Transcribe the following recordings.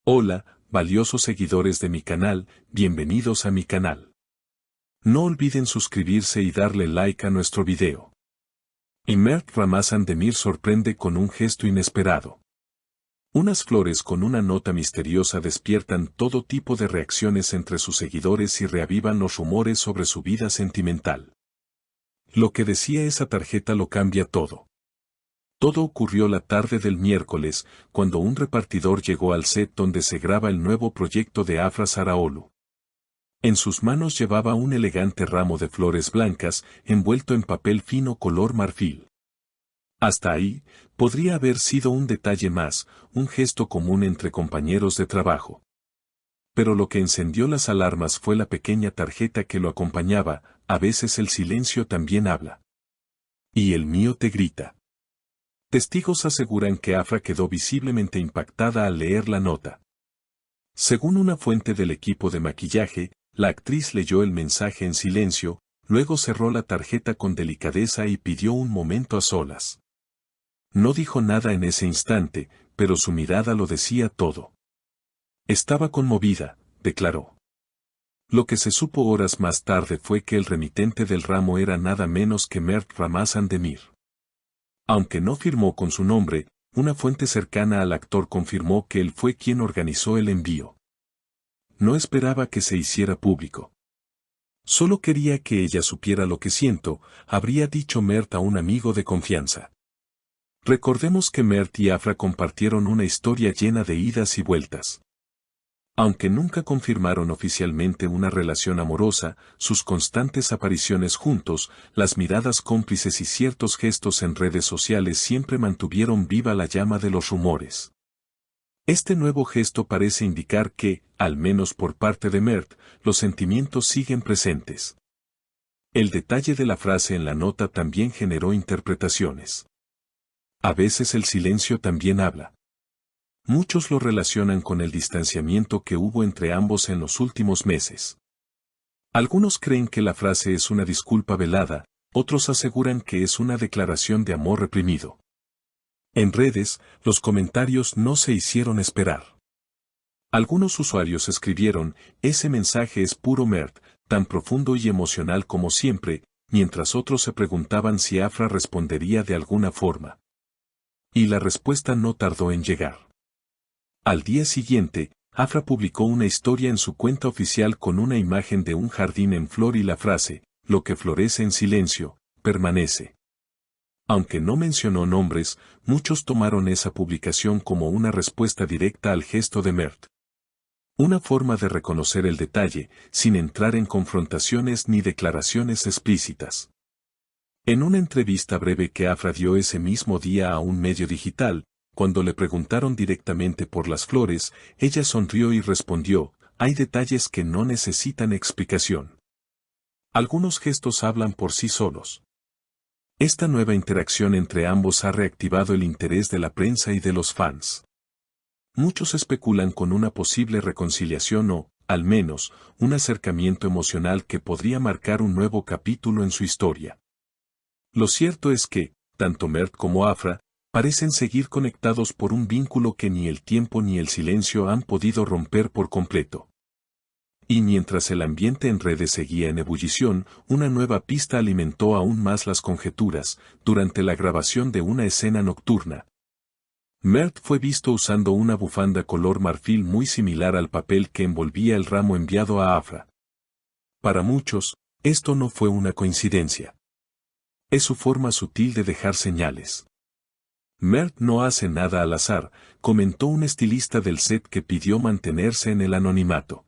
Hola, valiosos seguidores de mi canal, bienvenidos a mi canal. No olviden suscribirse y darle like a nuestro video. Y Mert Ramazan Demir sorprende con un gesto inesperado. Unas flores con una nota misteriosa despiertan todo tipo de reacciones entre sus seguidores y reavivan los rumores sobre su vida sentimental. Lo que decía esa tarjeta lo cambia todo. Todo ocurrió la tarde del miércoles, cuando un repartidor llegó al set donde se graba el nuevo proyecto de Afra Saraolu. En sus manos llevaba un elegante ramo de flores blancas, envuelto en papel fino color marfil. Hasta ahí, podría haber sido un detalle más, un gesto común entre compañeros de trabajo. Pero lo que encendió las alarmas fue la pequeña tarjeta que lo acompañaba, a veces el silencio también habla. Y el mío te grita. Testigos aseguran que Afra quedó visiblemente impactada al leer la nota. Según una fuente del equipo de maquillaje, la actriz leyó el mensaje en silencio, luego cerró la tarjeta con delicadeza y pidió un momento a solas. No dijo nada en ese instante, pero su mirada lo decía todo. Estaba conmovida, declaró. Lo que se supo horas más tarde fue que el remitente del ramo era nada menos que Mert Ramazan Demir. Aunque no firmó con su nombre, una fuente cercana al actor confirmó que él fue quien organizó el envío. No esperaba que se hiciera público. Solo quería que ella supiera lo que siento, habría dicho Mert a un amigo de confianza. Recordemos que Mert y Afra compartieron una historia llena de idas y vueltas. Aunque nunca confirmaron oficialmente una relación amorosa, sus constantes apariciones juntos, las miradas cómplices y ciertos gestos en redes sociales siempre mantuvieron viva la llama de los rumores. Este nuevo gesto parece indicar que, al menos por parte de Mert, los sentimientos siguen presentes. El detalle de la frase en la nota también generó interpretaciones. A veces el silencio también habla. Muchos lo relacionan con el distanciamiento que hubo entre ambos en los últimos meses. Algunos creen que la frase es una disculpa velada, otros aseguran que es una declaración de amor reprimido. En redes, los comentarios no se hicieron esperar. Algunos usuarios escribieron, ese mensaje es puro Mert, tan profundo y emocional como siempre, mientras otros se preguntaban si Afra respondería de alguna forma. Y la respuesta no tardó en llegar. Al día siguiente, Afra publicó una historia en su cuenta oficial con una imagen de un jardín en flor y la frase, lo que florece en silencio, permanece. Aunque no mencionó nombres, muchos tomaron esa publicación como una respuesta directa al gesto de Mert. Una forma de reconocer el detalle, sin entrar en confrontaciones ni declaraciones explícitas. En una entrevista breve que Afra dio ese mismo día a un medio digital, cuando le preguntaron directamente por las flores, ella sonrió y respondió, hay detalles que no necesitan explicación. Algunos gestos hablan por sí solos. Esta nueva interacción entre ambos ha reactivado el interés de la prensa y de los fans. Muchos especulan con una posible reconciliación o, al menos, un acercamiento emocional que podría marcar un nuevo capítulo en su historia. Lo cierto es que, tanto Mert como Afra, parecen seguir conectados por un vínculo que ni el tiempo ni el silencio han podido romper por completo. Y mientras el ambiente en redes seguía en ebullición, una nueva pista alimentó aún más las conjeturas, durante la grabación de una escena nocturna. Mert fue visto usando una bufanda color marfil muy similar al papel que envolvía el ramo enviado a Afra. Para muchos, esto no fue una coincidencia. Es su forma sutil de dejar señales. Mert no hace nada al azar, comentó un estilista del set que pidió mantenerse en el anonimato.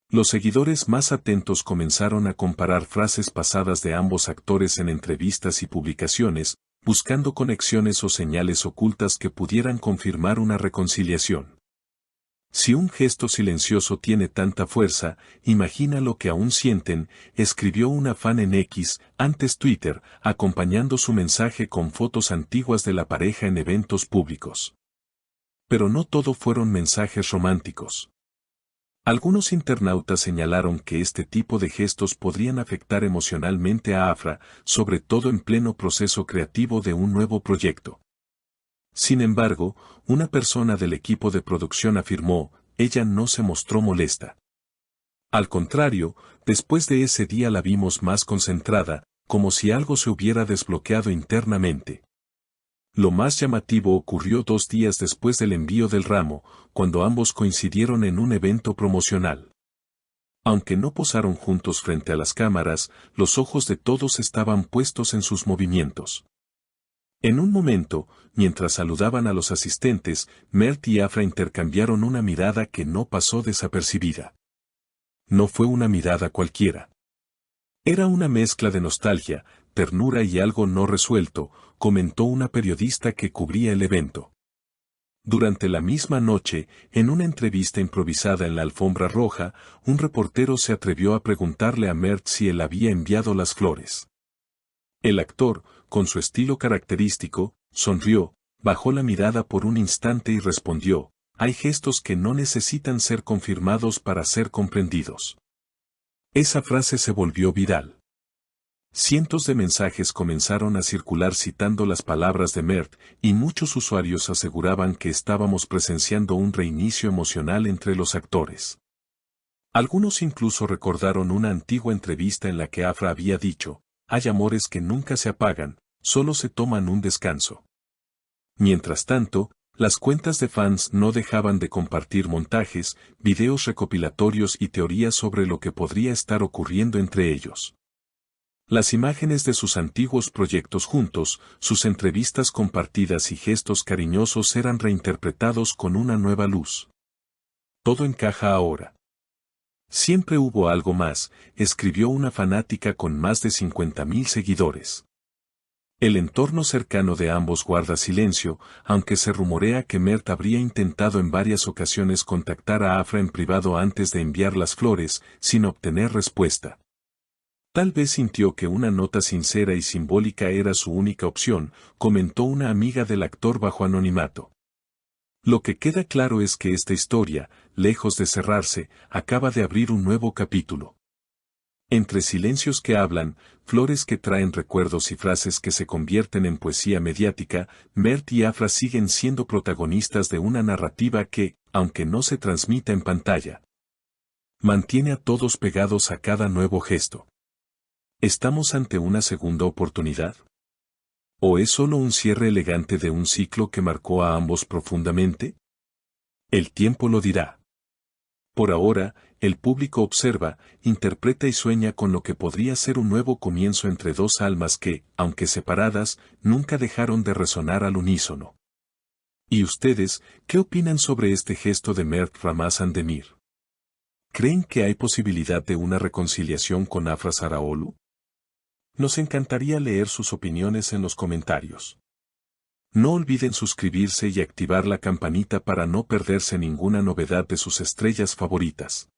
Los seguidores más atentos comenzaron a comparar frases pasadas de ambos actores en entrevistas y publicaciones, buscando conexiones o señales ocultas que pudieran confirmar una reconciliación. Si un gesto silencioso tiene tanta fuerza, imagina lo que aún sienten, escribió una fan en X, antes Twitter, acompañando su mensaje con fotos antiguas de la pareja en eventos públicos. Pero no todo fueron mensajes románticos. Algunos internautas señalaron que este tipo de gestos podrían afectar emocionalmente a Afra, sobre todo en pleno proceso creativo de un nuevo proyecto. Sin embargo, una persona del equipo de producción afirmó, ella no se mostró molesta. Al contrario, después de ese día la vimos más concentrada, como si algo se hubiera desbloqueado internamente. Lo más llamativo ocurrió 2 días después del envío del ramo, cuando ambos coincidieron en un evento promocional. Aunque no posaron juntos frente a las cámaras, los ojos de todos estaban puestos en sus movimientos. En un momento, mientras saludaban a los asistentes, Mert y Afra intercambiaron una mirada que no pasó desapercibida. No fue una mirada cualquiera. Era una mezcla de nostalgia, ternura y algo no resuelto, comentó una periodista que cubría el evento. Durante la misma noche, en una entrevista improvisada en la alfombra roja, un reportero se atrevió a preguntarle a Mert si él había enviado las flores. El actor, con su estilo característico, sonrió, bajó la mirada por un instante y respondió, hay gestos que no necesitan ser confirmados para ser comprendidos. Esa frase se volvió viral. Cientos de mensajes comenzaron a circular citando las palabras de Mert, y muchos usuarios aseguraban que estábamos presenciando un reinicio emocional entre los actores. Algunos incluso recordaron una antigua entrevista en la que Afra había dicho, hay amores que nunca se apagan, solo se toman un descanso. Mientras tanto, las cuentas de fans no dejaban de compartir montajes, videos recopilatorios y teorías sobre lo que podría estar ocurriendo entre ellos. Las imágenes de sus antiguos proyectos juntos, sus entrevistas compartidas y gestos cariñosos eran reinterpretados con una nueva luz. Todo encaja ahora. Siempre hubo algo más, escribió una fanática con más de 50.000 seguidores. El entorno cercano de ambos guarda silencio, aunque se rumorea que Mert habría intentado en varias ocasiones contactar a Afra en privado antes de enviar las flores, sin obtener respuesta. Tal vez sintió que una nota sincera y simbólica era su única opción, comentó una amiga del actor bajo anonimato. Lo que queda claro es que esta historia, lejos de cerrarse, acaba de abrir un nuevo capítulo. Entre silencios que hablan, flores que traen recuerdos y frases que se convierten en poesía mediática, Mert y Afra siguen siendo protagonistas de una narrativa que, aunque no se transmita en pantalla, mantiene a todos pegados a cada nuevo gesto. ¿Estamos ante una segunda oportunidad? ¿O es solo un cierre elegante de un ciclo que marcó a ambos profundamente? El tiempo lo dirá. Por ahora, el público observa, interpreta y sueña con lo que podría ser un nuevo comienzo entre dos almas que, aunque separadas, nunca dejaron de resonar al unísono. ¿Y ustedes, qué opinan sobre este gesto de Mert Ramazan Demir? ¿Creen que hay posibilidad de una reconciliación con Afra Saraaoglu? Nos encantaría leer sus opiniones en los comentarios. No olviden suscribirse y activar la campanita para no perderse ninguna novedad de sus estrellas favoritas.